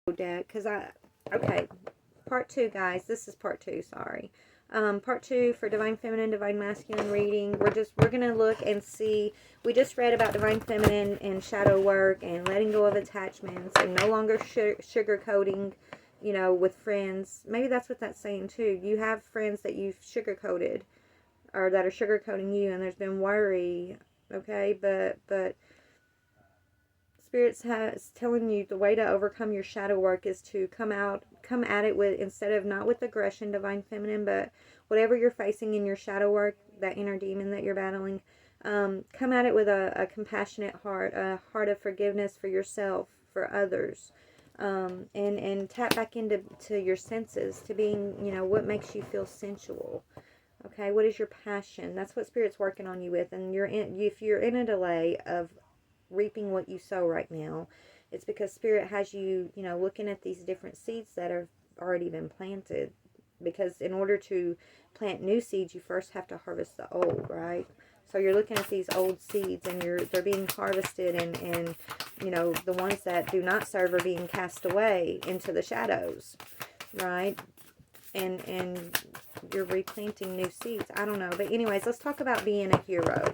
deck, because okay, part 2, guys. This is part 2, sorry. Part 2 for Divine Feminine, Divine Masculine reading. We're going to look and see. We just read about Divine Feminine and shadow work and letting go of attachments and no longer sugarcoating, with friends. Maybe that's what that's saying too. You have friends that you've sugarcoated or that are sugarcoating you, and there's been worry, okay? But Spirits has telling you the way to overcome your shadow work is to come at it with, instead of not with aggression, Divine Feminine, but whatever you're facing in your shadow work, that inner demon that you're battling, come at it with a compassionate heart, a heart of forgiveness for yourself, for others, and tap back into your senses, to being, what makes you feel sensual. Okay, what is your passion? That's what Spirit's working on you with, and if you're in a delay of reaping what you sow right now, it's because Spirit has you, looking at these different seeds that have already been planted. Because in order to plant new seeds, you first have to harvest the old, right? So you're looking at these old seeds, and they're being harvested, and the ones that do not serve are being cast away into the shadows, right? And you're replanting new seeds. I don't know, but anyways, let's talk about being a hero.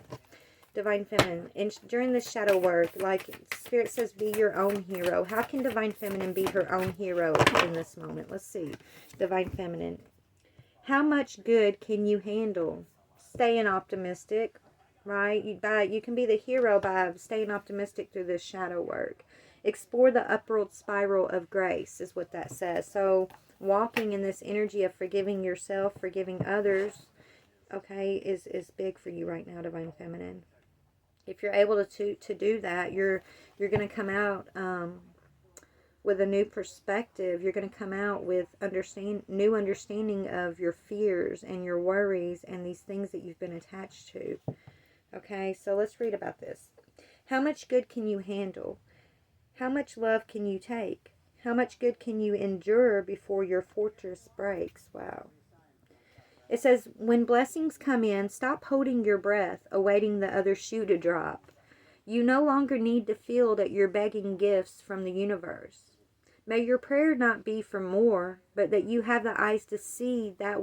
Divine Feminine, and during this shadow work, like Spirit says, be your own hero. How can Divine Feminine be her own hero in this moment? Let's see. Divine Feminine, how much good can you handle? Staying optimistic, right? You can be the hero by staying optimistic through this shadow work. Explore the upward spiral of grace is what that says. So walking in this energy of forgiving yourself, forgiving others, okay, is big for you right now, Divine Feminine. If you're able to do that, you're going to come out with a new perspective. You're going to come out with new understanding of your fears and your worries and these things that you've been attached to. Okay, so let's read about this. How much good can you handle? How much love can you take? How much good can you endure before your fortress breaks? Wow. It says, when blessings come in, stop holding your breath, awaiting the other shoe to drop. You no longer need to feel that you're begging gifts from the universe. May your prayer not be for more, but that you have the eyes to see that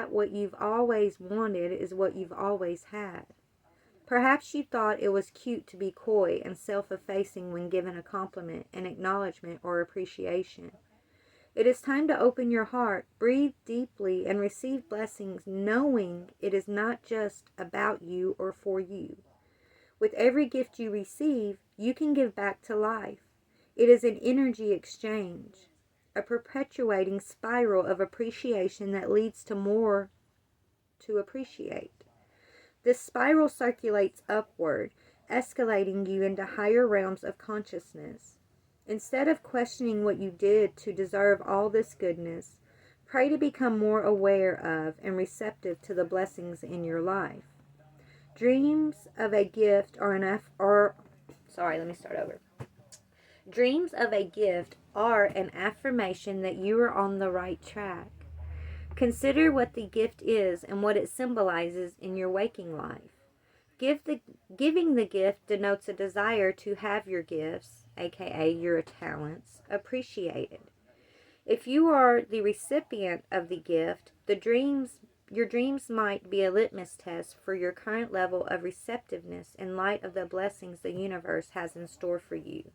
what you've always wanted is what you've always had. Perhaps you thought it was cute to be coy and self-effacing when given a compliment, an acknowledgement, or appreciation. It is time to open your heart, breathe deeply, and receive blessings, knowing it is not just about you or for you. With every gift you receive, you can give back to life. It is an energy exchange, a perpetuating spiral of appreciation that leads to more to appreciate. This spiral circulates upward, escalating you into higher realms of consciousness. Instead of questioning what you did to deserve all this goodness, pray to become more aware of and receptive to the blessings in your life. Dreams of a gift Dreams of a gift are an affirmation that you are on the right track. Consider what the gift is and what it symbolizes in your waking life. Giving the gift denotes a desire to have your gifts, aka your talents, appreciated. If you are the recipient of the gift, your dreams might be a litmus test for your current level of receptiveness in light of the blessings the universe has in store for you.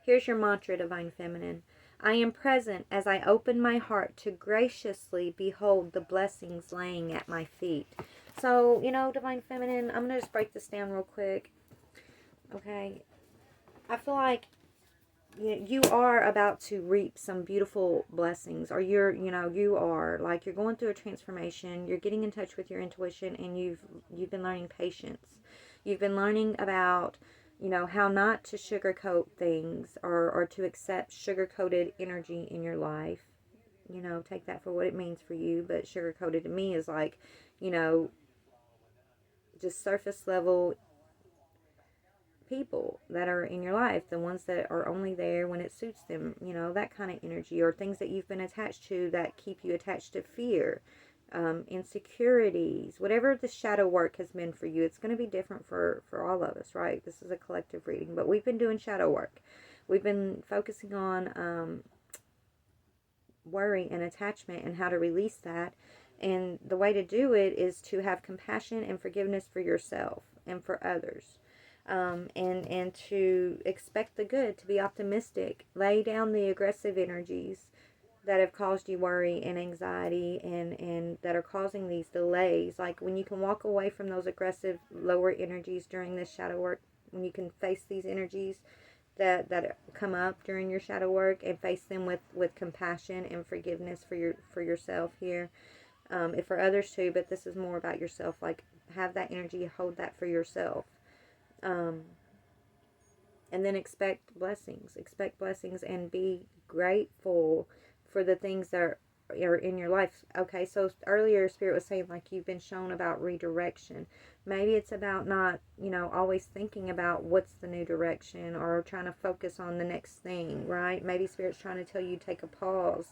Here's your mantra, Divine Feminine. I am present as I open my heart to graciously behold the blessings laying at my feet. So, Divine Feminine, I'm going to just break this down real quick. Okay? I feel like you are about to reap some beautiful blessings, or you're going through a transformation. You're getting in touch with your intuition, and you've been learning patience. You've been learning about how not to sugarcoat things, or to accept sugar-coated energy in your life. Take that for what it means for you, but sugar-coated to me is like, just surface level people that are in your life, the ones that are only there when it suits them, that kind of energy, or things that you've been attached to that keep you attached to fear, insecurities, whatever the shadow work has been for you. It's going to be different for all of us, right? This is a collective reading, but we've been doing shadow work. We've been focusing on worry and attachment and how to release that. And the way to do it is to have compassion and forgiveness for yourself and for others. And to expect the good, to be optimistic. Lay down the aggressive energies that have caused you worry and anxiety and that are causing these delays. Like when you can walk away from those aggressive lower energies during this shadow work, when you can face these energies that come up during your shadow work and face them with compassion and forgiveness for yourself here, if for others too, but this is more about yourself. Like have that energy, hold that for yourself, and then expect blessings and be grateful for the things that are in your life. Okay, so earlier Spirit was saying like you've been shown about redirection. Maybe it's about not, always thinking about what's the new direction or trying to focus on the next thing, right? Maybe Spirit's trying to tell you take a pause,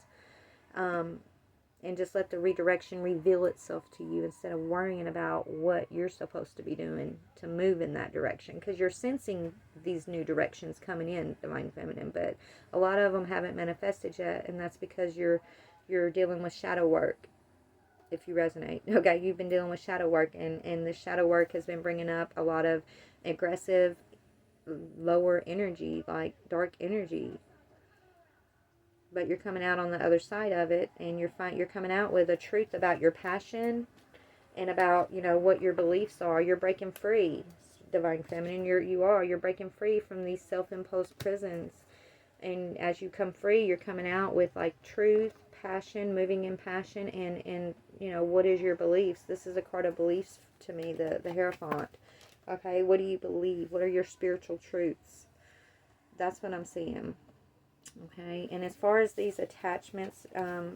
and just let the redirection reveal itself to you instead of worrying about what you're supposed to be doing to move in that direction, because you're sensing these new directions coming in, Divine Feminine, but a lot of them haven't manifested yet, and that's because you're dealing with shadow work. If you resonate, okay, you've been dealing with shadow work, and the shadow work has been bringing up a lot of aggressive lower energy, like dark energy, but you're coming out on the other side of it, and you're coming out with a truth about your passion and about, what your beliefs are. You're breaking free, Divine Feminine. You're breaking free from these self-imposed prisons, and as you come free, you're coming out with like truth, passion, moving in passion, and what is your beliefs? This is a card of beliefs to me, the Hierophant. Okay, what do you believe? What are your spiritual truths? That's what I'm seeing. Okay, and as far as these attachments,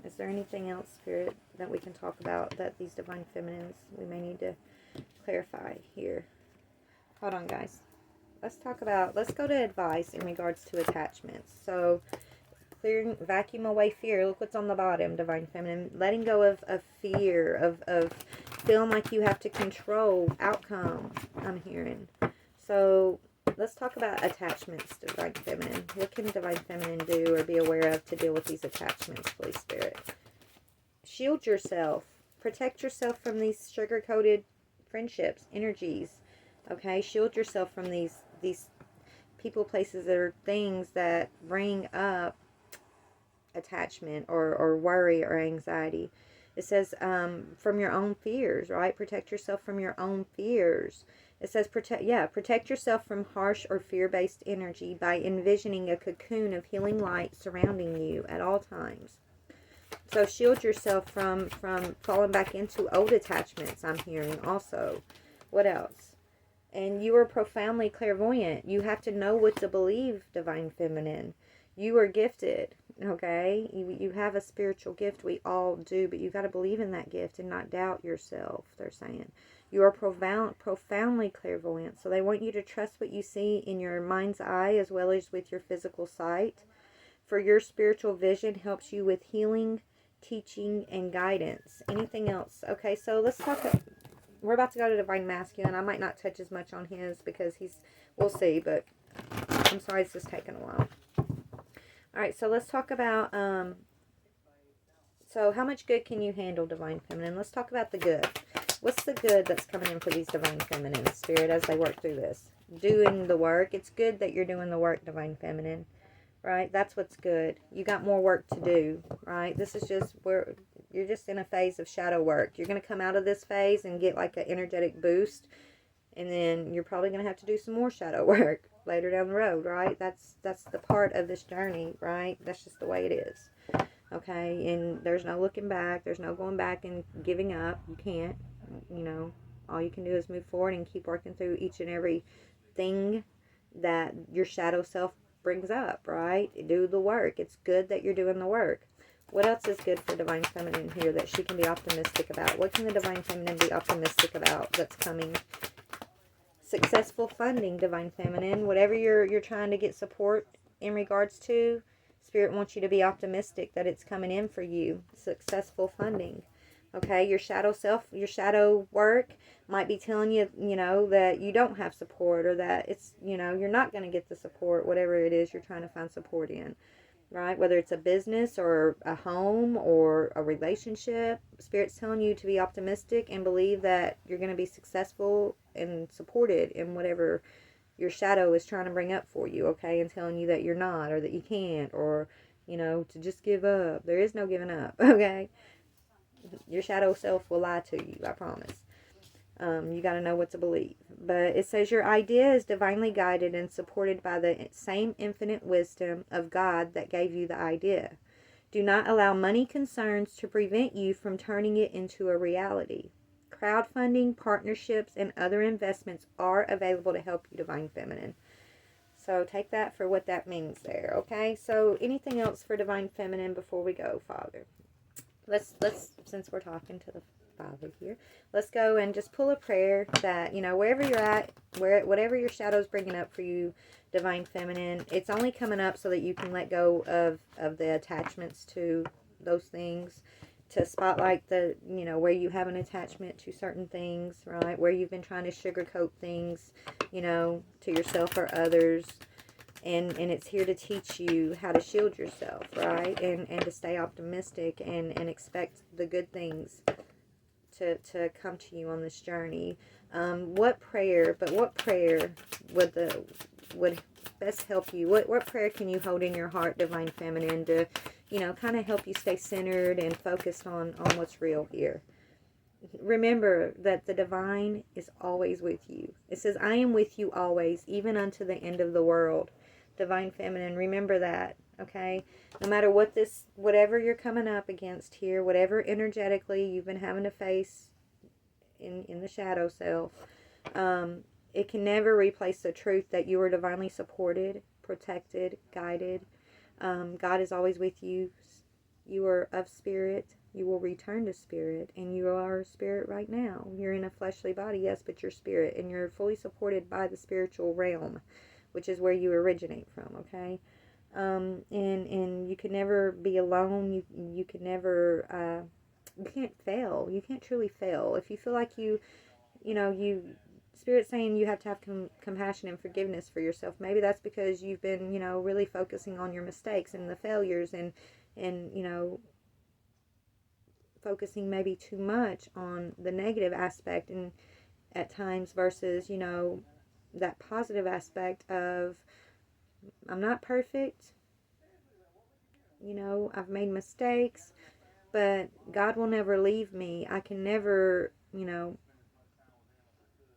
is there anything else, Spirit, that we can talk about that these Divine Feminines, we may need to clarify here? Hold on, guys. Let's go to advice in regards to attachments. So, vacuum away fear. Look what's on the bottom, Divine Feminine. Letting go of fear, of feeling like you have to control outcome, I'm hearing. So, let's talk about attachments, Divine Feminine. What can Divine Feminine do or be aware of to deal with these attachments, please, Spirit? Shield yourself. Protect yourself from these sugar-coated friendships, energies. Okay? Shield yourself from these people, places, or things that bring up attachment or worry or anxiety. It says from your own fears, right? Protect yourself from your own fears. It says protect yourself from harsh or fear-based energy by envisioning a cocoon of healing light surrounding you at all times. So shield yourself from falling back into old attachments, I'm hearing also. What else? And you are profoundly clairvoyant. You have to know what to believe, Divine Feminine. You are gifted, okay? You have a spiritual gift. We all do, but you got to believe in that gift and not doubt yourself, they're saying. You are profoundly clairvoyant. So they want you to trust what you see in your mind's eye as well as with your physical sight. For your spiritual vision helps you with healing, teaching, and guidance. Anything else? Okay, so let's talk. We're about to go to Divine Masculine. I might not touch as much on his because we'll see, but I'm sorry it's just taking a while. Alright, so let's talk about, so how much good can you handle, Divine Feminine? Let's talk about the good. What's the good that's coming in for these Divine Feminine, Spirit, as they work through this? Doing the work. It's good that you're doing the work, Divine Feminine. Right? That's what's good. You got more work to do, right? This is just where you're just in a phase of shadow work. You're going to come out of this phase and get like an energetic boost, and then you're probably going to have to do some more shadow work later down the road, right? That's the part of this journey, right? That's just the way it is. Okay? And there's no looking back. There's no going back and giving up. You can't. All you can do is move forward and keep working through each and every thing that your shadow self brings up, right? Do the work. It's good that you're doing the work. What else is good for Divine Feminine here that she can be optimistic about? What can the Divine Feminine be optimistic about that's coming? Successful funding, Divine Feminine. Whatever you're trying to get support in regards to, Spirit wants you to be optimistic that it's coming in for you. Successful funding. Okay, your shadow self, your shadow work might be telling you, you know, that you don't have support, or that it's, you know, you're not going to get the support, whatever it is you're trying to find support in, right? Whether it's a business or a home or a relationship, Spirit's telling you to be optimistic and believe that you're going to be successful and supported in whatever your shadow is trying to bring up for you, okay? And telling you that you're not, or that you can't, or, you know, to just give up. There is no giving up, okay? Your shadow self will lie to you, I promise. You got to know what to believe. But it says your idea is divinely guided and supported by the same infinite wisdom of God that gave you the idea. Do not allow money concerns to prevent you from turning it into a reality. Crowdfunding, partnerships, and other investments are available to help you, Divine Feminine. So take that for what that means there, okay? So anything else for Divine Feminine before we go, Father? Let's since we're talking to the Father here, let's go and just pull a prayer that, you know, wherever you're at, whatever your shadow's bringing up for you, Divine Feminine, it's only coming up so that you can let go of the attachments to those things, to spotlight the, you know, where you have an attachment to certain things, right? Where you've been trying to sugarcoat things, you know, to yourself or others. And it's here to teach you how to shield yourself, right? And to stay optimistic and expect the good things to come to you on this journey. What prayer would best help you? What prayer can you hold in your heart, Divine Feminine, to, you know, kind of help you stay centered and focused on what's real here? Remember that the divine is always with you. It says, I am with you always, even unto the end of the world. Divine Feminine, remember that, okay? No matter whatever you're coming up against here, whatever energetically you've been having to face in the shadow self, it can never replace the truth that you are divinely supported, protected, guided. God is always with you. You are of spirit. You will return to spirit, and you are spirit right now. You're in a fleshly body, yes, but you're spirit, and you're fully supported by the spiritual realm, which is where you originate from, okay? And you can never be alone. You can never, you can't fail. You can't truly fail. If you feel like you know, Spirit's saying you have to have compassion and forgiveness for yourself. Maybe that's because you've been, you know, really focusing on your mistakes and the failures, and you know, focusing maybe too much on the negative aspect, and at times, versus, you know, that positive aspect of, I'm not perfect, you know, I've made mistakes, but God will never leave me. I can never, you know,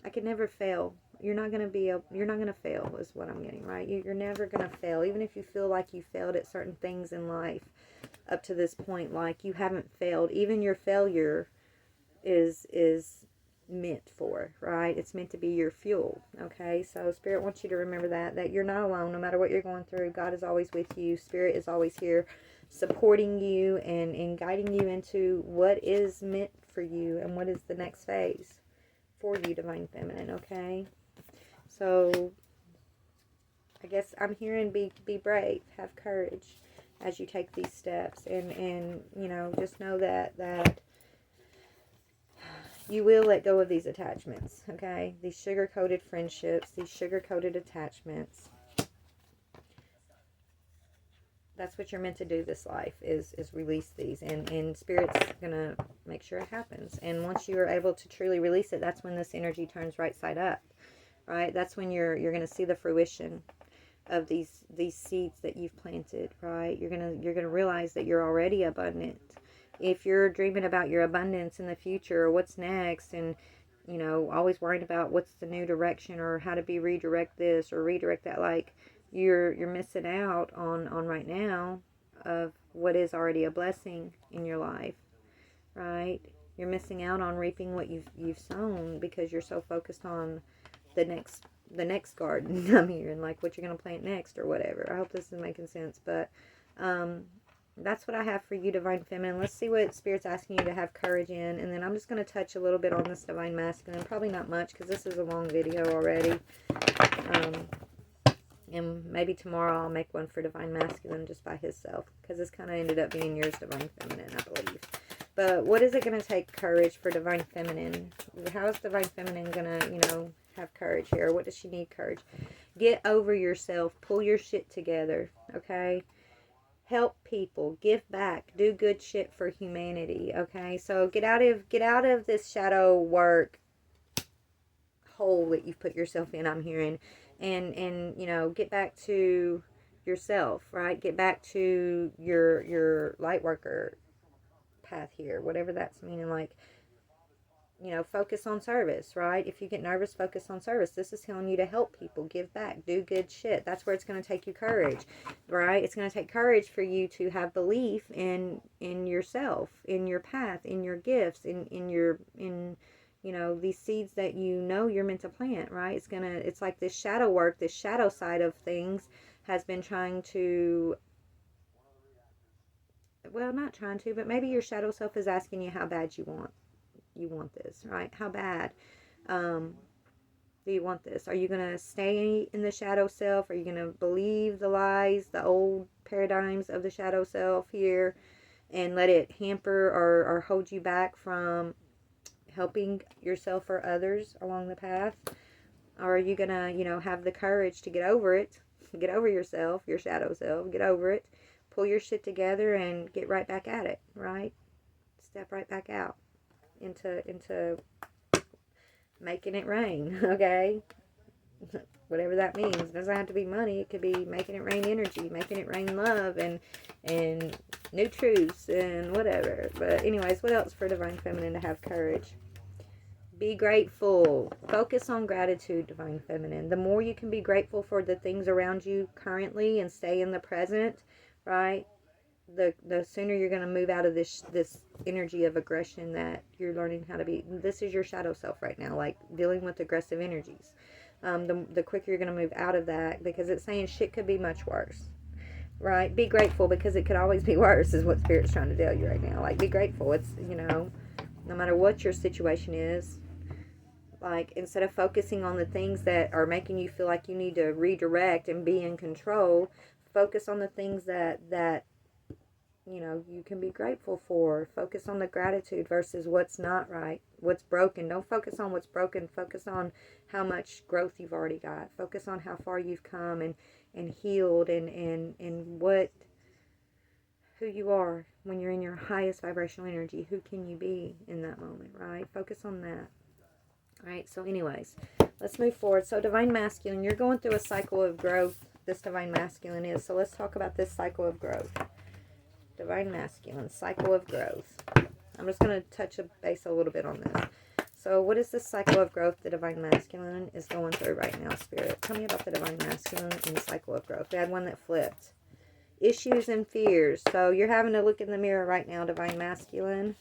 I can never fail. You're not going to fail is what I'm getting, right? You're never going to fail. Even if you feel like you failed at certain things in life up to this point, like you haven't failed. Even your failure is meant for, right? It's meant to be your fuel, okay? So Spirit wants you to remember that you're not alone. No matter what you're going through, God is always with you. Spirit is always here supporting you and guiding you into what is meant for you and what is the next phase for you, Divine Feminine, okay? So I guess I'm hearing be brave, have courage as you take these steps, and you know, just know that you will let go of these attachments, okay? These sugar-coated friendships, these sugar-coated attachments. That's what you're meant to do this life, is release these, and Spirit's gonna make sure it happens. And once you are able to truly release it, that's when this energy turns right side up, right? That's when you're gonna see the fruition of these seeds that you've planted, right? You're gonna realize that you're already abundant. If you're dreaming about your abundance in the future, or what's next, and you know, always worrying about what's the new direction, or how to redirect this or redirect that, like you're missing out on right now of what is already a blessing in your life, right? You're missing out on reaping what you've sown because you're so focused on the next garden I'm hearing, like what you're going to plant next or whatever. I hope this is making sense, but that's what I have for you, Divine Feminine. Let's see what Spirit's asking you to have courage in, and then I'm just going to touch a little bit on this Divine Masculine. Probably not much because this is a long video already. And maybe tomorrow I'll make one for Divine Masculine just by himself, because this kind of ended up being yours, Divine Feminine, I believe. But what is it going to take courage for Divine Feminine? How is Divine Feminine going to, you know, have courage here? What does she need courage? Get over yourself. Pull your shit together, okay? Help people. Give back. Do good shit for humanity, okay? So get out of this shadow work hole that you've put yourself in, I'm hearing. And you know, get back to yourself, right? Get back to your light worker path here, whatever that's meaning. Like, you know, focus on service, right? If you get nervous, focus on service. This is telling you to help people, give back, do good shit. That's where it's going to take you courage, right? It's going to take courage for you to have belief in yourself, in your path, in your gifts, in you know, these seeds that you know you're meant to plant, right? It's like this shadow work, this shadow side of things has been trying to, well, not trying to, but maybe your shadow self is asking you how bad you want this, right? How bad do you want this? Are you going to stay in the shadow self? Are you going to believe the lies, the old paradigms of the shadow self here, and let it hamper or hold you back from helping yourself or others along the path? Or are you going to, you know, have the courage to get over it, get over yourself, your shadow self, get over it, pull your shit together and get right back at it, right? Step right back out into making it rain, okay? Whatever that means. It doesn't have to be money. It could be making it rain energy, making it rain love, and new truths and whatever. But anyways, what else for Divine Feminine to have courage? Be grateful. Focus on gratitude, Divine Feminine. The more you can be grateful for the things around you currently and stay in the present, right? The sooner you're going to move out of this energy of aggression that you're learning how to be. This is your shadow self right now, like dealing with aggressive energies. The quicker you're going to move out of that, because it's saying shit could be much worse, right? Be grateful, because it could always be worse, is what Spirit's trying to tell you right now. Like, be grateful. It's, you know, no matter what your situation is, like, instead of focusing on the things that are making you feel like you need to redirect and be in control, focus on the things that you know, you can be grateful for. Focus on the gratitude versus what's not right, what's broken. Don't focus on what's broken. Focus on how much growth you've already got. Focus on how far you've come and healed and what, who you are when you're in your highest vibrational energy. Who can you be in that moment, right? Focus on that. All right, so anyways, let's move forward. So Divine Masculine, you're going through a cycle of growth. This Divine Masculine is. So let's talk about this cycle of growth. Divine Masculine, cycle of growth. I'm just going to touch base a little bit on this. So what is this cycle of growth the Divine Masculine is going through right now, Spirit? Tell me about the Divine Masculine and the cycle of growth. We had one that flipped. Issues and fears. So you're having to look in the mirror right now, Divine Masculine.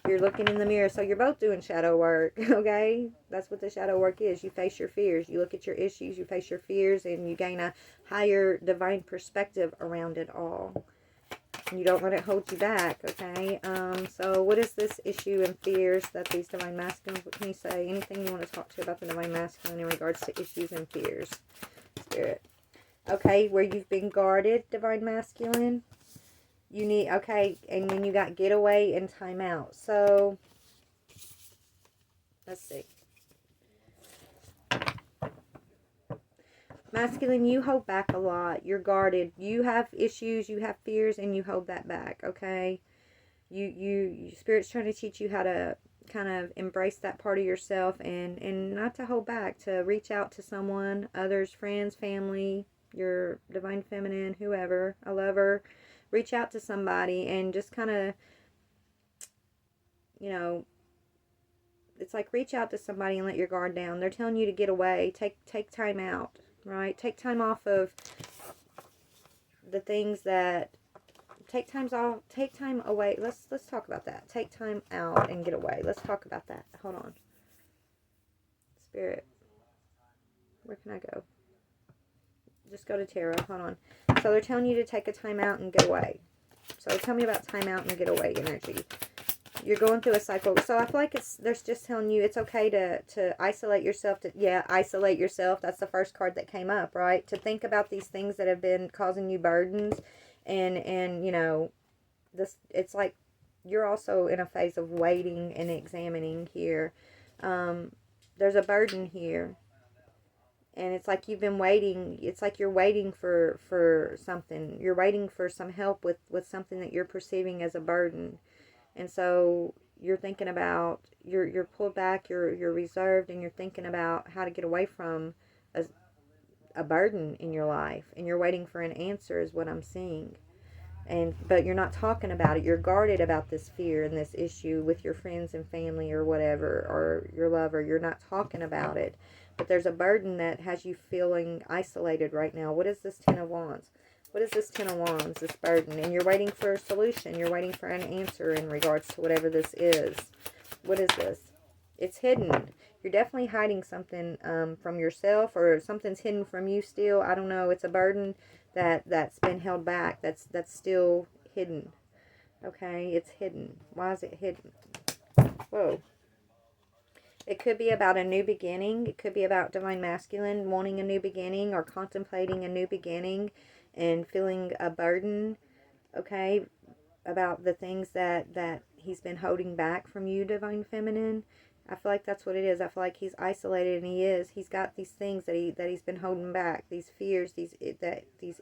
You're looking in the mirror. So you're both doing shadow work, okay? That's what the shadow work is. You face your fears. You look at your issues. You face your fears. And you gain a higher divine perspective around it all. You don't let it hold you back, okay? So what is this issue and fears that these Divine Masculines, what can you say? Anything you want to talk to about the Divine Masculine in regards to issues and fears, Spirit? Okay, where you've been guarded, Divine Masculine. You need, okay, and then you got getaway and time out. So, let's see. Masculine, you hold back a lot. You're guarded. You have issues, you have fears, and you hold that back, okay? Spirit's trying to teach you how to kind of embrace that part of yourself and not to hold back, to reach out to someone, others, friends, family, your Divine Feminine, whoever, a lover. Reach out to somebody and just kind of, you know, it's like reach out to somebody and let your guard down. They're telling you to get away. Take time out. Right? Take time off of the things that take time away. Let's talk about that. Take time out and get away. Let's talk about that. Hold on. Spirit. Where can I go? Just go to tarot. Hold on. So they're telling you to take a time out and get away. So tell me about time out and get away energy. You're going through a cycle. So I feel like they're just telling you it's okay to isolate yourself. Isolate yourself. That's the first card that came up, right? To think about these things that have been causing you burdens. And you know, it's like you're also in a phase of waiting and examining here. There's a burden here. And it's like you've been waiting. It's like you're waiting for something. You're waiting for some help with something that you're perceiving as a burden. And so you're thinking about, you're pulled back, you're reserved, and you're thinking about how to get away from a burden in your life. And you're waiting for an answer is what I'm seeing. But you're not talking about it. You're guarded about this fear and this issue with your friends and family or whatever, or your lover. You're not talking about it. But there's a burden that has you feeling isolated right now. What is this Ten of Wands? What is this Ten of Wands, this burden? And you're waiting for a solution. You're waiting for an answer in regards to whatever this is. What is this? It's hidden. You're definitely hiding something from yourself, or something's hidden from you still. I don't know. It's a burden that's been held back. That's still hidden. Okay, it's hidden. Why is it hidden? Whoa. It could be about a new beginning. It could be about Divine Masculine wanting a new beginning or contemplating a new beginning and feeling a burden, okay, about the things that he's been holding back from you, Divine Feminine. I feel like that's what it is. I feel like he's isolated, and he's got these things that he's been holding back, these fears, these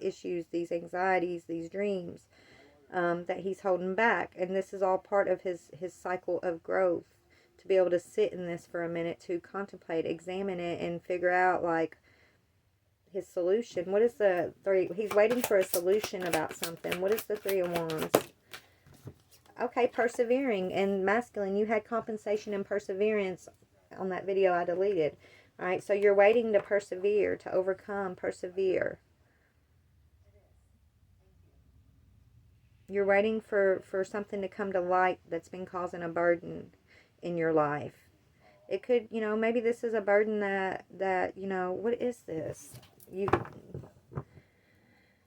issues, these anxieties, these dreams that he's holding back. And this is all part of his cycle of growth. To be able to sit in this for a minute, to contemplate, examine it, and figure out like his solution. What is the three? He's waiting for a solution about something. What is the Three of Wands? Okay, persevering. And masculine, you had compensation and perseverance on that video I deleted. All right, so you're waiting to persevere, to overcome, persevere. You're waiting for something to come to light that's been causing a burden in your life. It could, maybe this is a burden that what is this? You've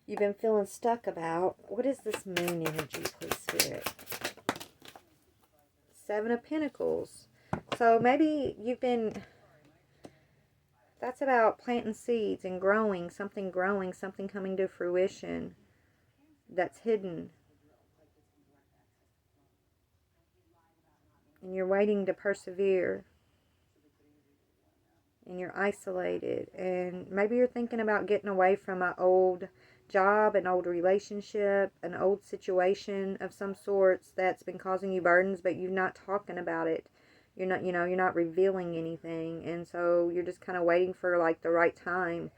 been feeling stuck about. What is this moon energy, please, Spirit? Seven of Pentacles. So maybe that's about planting seeds and growing, something coming to fruition that's hidden. And you're waiting to persevere. And you're isolated. And maybe you're thinking about getting away from an old job, an old relationship, an old situation of some sorts that's been causing you burdens, but you're not talking about it. You're not revealing anything. And so you're just kind of waiting for like the right time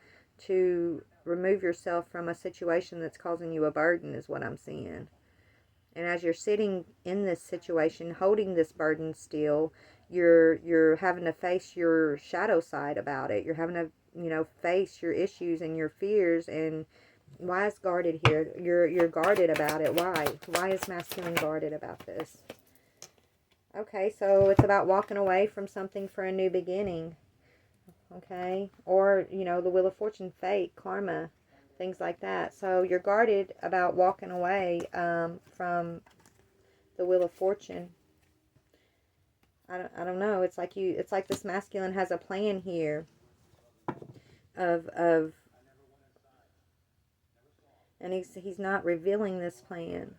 to remove yourself from a situation that's causing you a burden is what I'm seeing. And as you're sitting in this situation, holding this burden still, you're having to face your shadow side about it. You're having to, face your issues and your fears. And why is guarded here? You're guarded about it. Why? Why is masculine guarded about this? Okay, so it's about walking away from something for a new beginning. Okay, or the Wheel of Fortune, fate, karma, things like that. So you're guarded about walking away from the Wheel of Fortune. I don't know. It's like this masculine has a plan here of and he's not revealing this plan.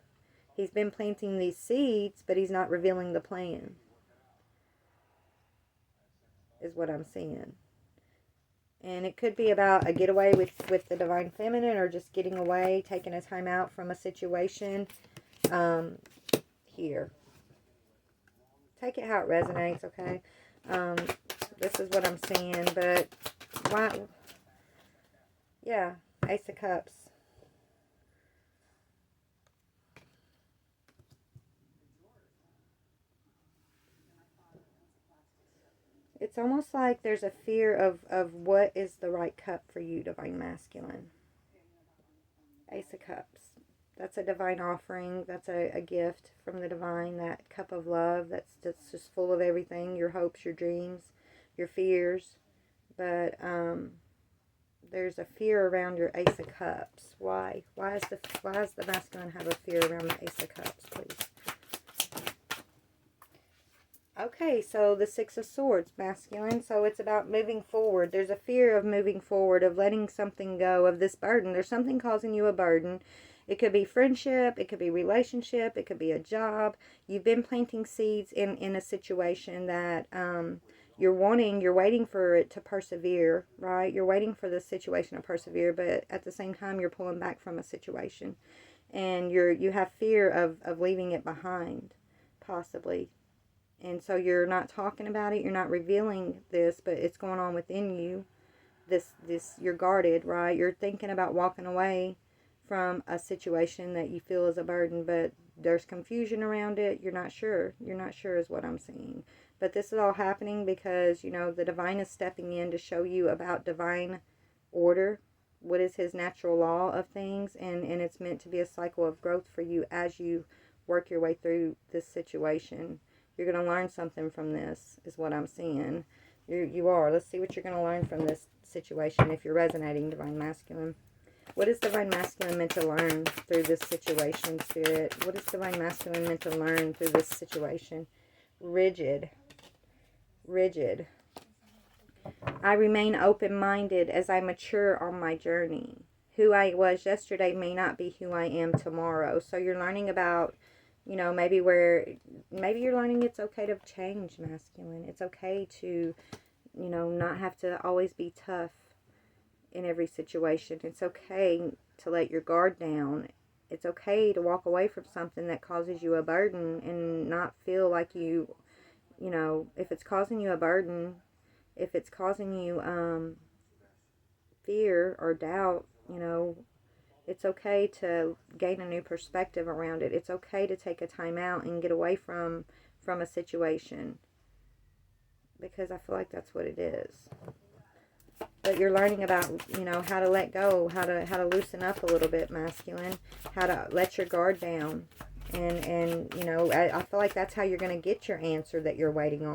He's been planting these seeds, but he's not revealing the plan. Is what I'm seeing. And it could be about a getaway with the Divine Feminine, or just getting away, taking a time out from a situation. Here. Take it how it resonates, okay? This is what I'm seeing, but why? Yeah, Ace of Cups. It's almost like there's a fear of what is the right cup for you, Divine Masculine. Ace of Cups. That's a divine offering. That's a gift from the divine. That cup of love that's just full of everything. Your hopes, your dreams, your fears. But there's a fear around your Ace of Cups. Why? Why does the masculine have a fear around the Ace of Cups, please? Okay, so the Six of Swords, masculine. So it's about moving forward. There's a fear of moving forward, of letting something go, of this burden. There's something causing you a burden. It could be friendship, it could be relationship, it could be a job. You've been planting seeds in a situation that you're waiting for it to persevere, right? You're waiting for the situation to persevere, but at the same time, you're pulling back from a situation. And you have fear of leaving it behind, possibly. And so you're not talking about it, you're not revealing this, but it's going on within you. This you're guarded, right? You're thinking about walking away from a situation that you feel is a burden, but there's confusion around it. You're not sure is what I'm seeing. But this is all happening because, you know, the divine is stepping in to show you about divine order, what is his natural law of things, and it's meant to be a cycle of growth for you as you work your way through this situation. You're going to learn something from this, is what I'm seeing. You are. Let's see what you're going to learn from this situation if you're resonating, Divine Masculine. What is Divine Masculine meant to learn through this situation, Spirit? What is Divine Masculine meant to learn through this situation? Rigid. Rigid. I remain open-minded as I mature on my journey. Who I was yesterday may not be who I am tomorrow. So you're learning about, you know, maybe you're learning it's okay to change, Masculine. It's okay to, you know, not have to always be tough in every situation. It's okay to let your guard down. It's okay to walk away from something that causes you a burden and not feel like you know, if it's causing you a burden, if it's causing you fear or doubt, you know, it's okay to gain a new perspective around it. It's okay to take a time out and get away from a situation, because I feel like that's what it is. But you're learning about, you know, how to let go, how to loosen up a little bit, Masculine, how to let your guard down. And you know, I feel like that's how you're going to get your answer that you're waiting on.